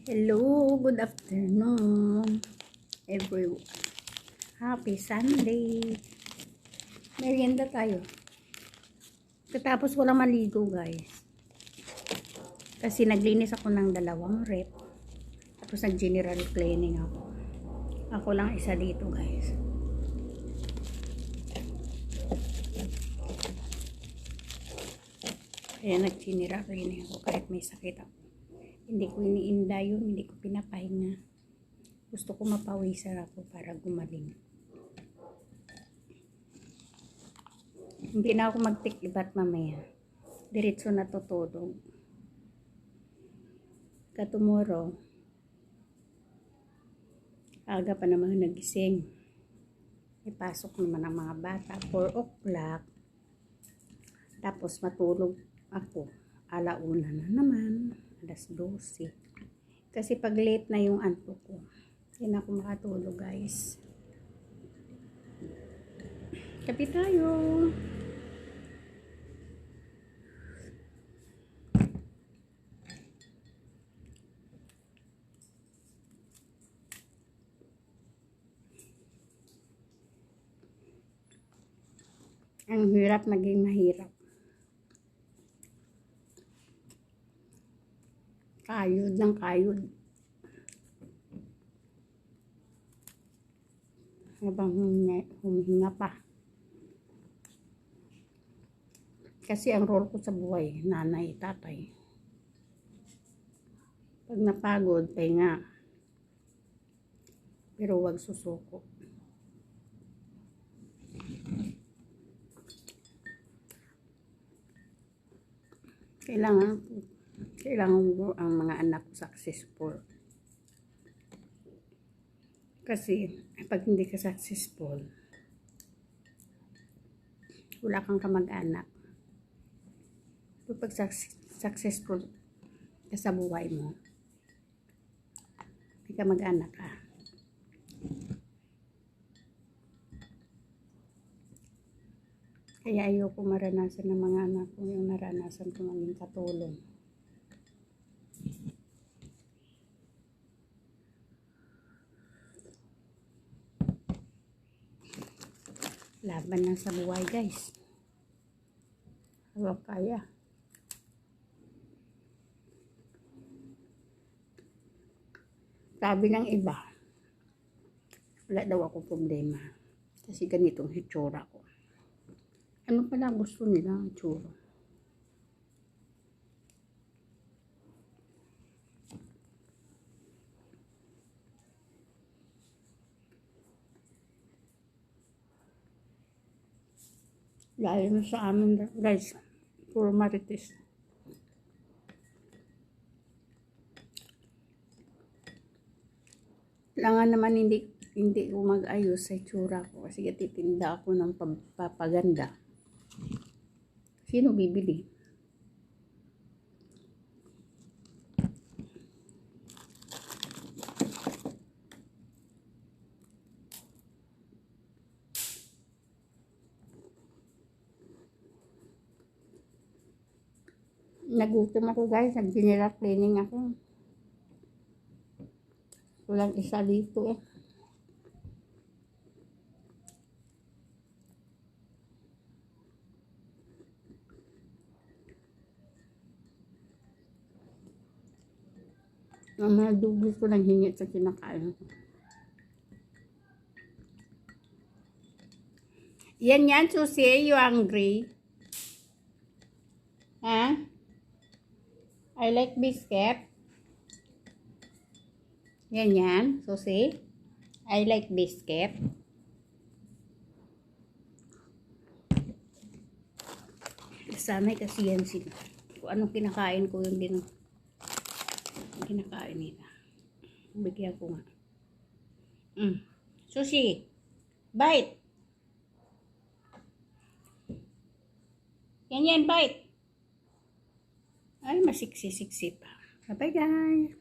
Hello, good afternoon everyone. Happy Sunday. Merienda tayo. Katapos ko lang maligo guys. Kasi naglinis ako ng 2 rep. Tapos nag-general cleaning ako. Ako lang isa dito guys. Kaya nag-general cleaning ako kahit may sakit ako. Hindi ko iniinda yun, hindi ko pinapahinga. Gusto ko mapawisan ako para gumaling. Hindi na ako magtik-ibat mamaya. Diretso na tutulog. Tomorrow, aga pa naman nagising. Ipasok naman ang mga bata, 4 o'clock. Tapos matulog ako. 1:00 na naman. 12:00. Kasi pag late na yung antok ko, hindi na ako makatulog guys. Kape tayo. Ang hirap naging mahirap. Kayod ng kayod. Habang humihinga pa. Kasi ang role ko sa buhay, nanay, tatay. Pag napagod, pahinga. Pero wag susuko. Kailangan ko ang mga anak ko successful. Kasi pag hindi ka successful, wala kang kamag-anak. Pag successful ka sa buhay mo, may kamag-anak ka. Kaya ayoko maranasan ng mga anak ko yung naranasan ko maging katulong. Laban lang sa buhay guys. Hawak kaya. Sabi ng iba, wala daw ako problema. Kasi ganitong hitsura ko. Ano pala gusto nila ang hitsura? Lalo na sa amin guys, puro marites. Kailangan naman hindi ko mag-ayos sa itsura ko kasi titinda ako ng papaganda. Sino bibili? Nagutom ako guys, nag-general cleaning ako. Walang isa dito eh. Ang mga dugis ko nang hingit sa kinakain ko. Yan, Susie, you hungry? Huh? I like biscuit. Yan, Susie. I like biscuit. Sanay kasi yan sila. Kung anong kinakain ko, yung din kinakain nila. Bigyan ko nga. Susie, bite. Yan, bite. Ay, masiksi-siksi pa. Bye-bye guys.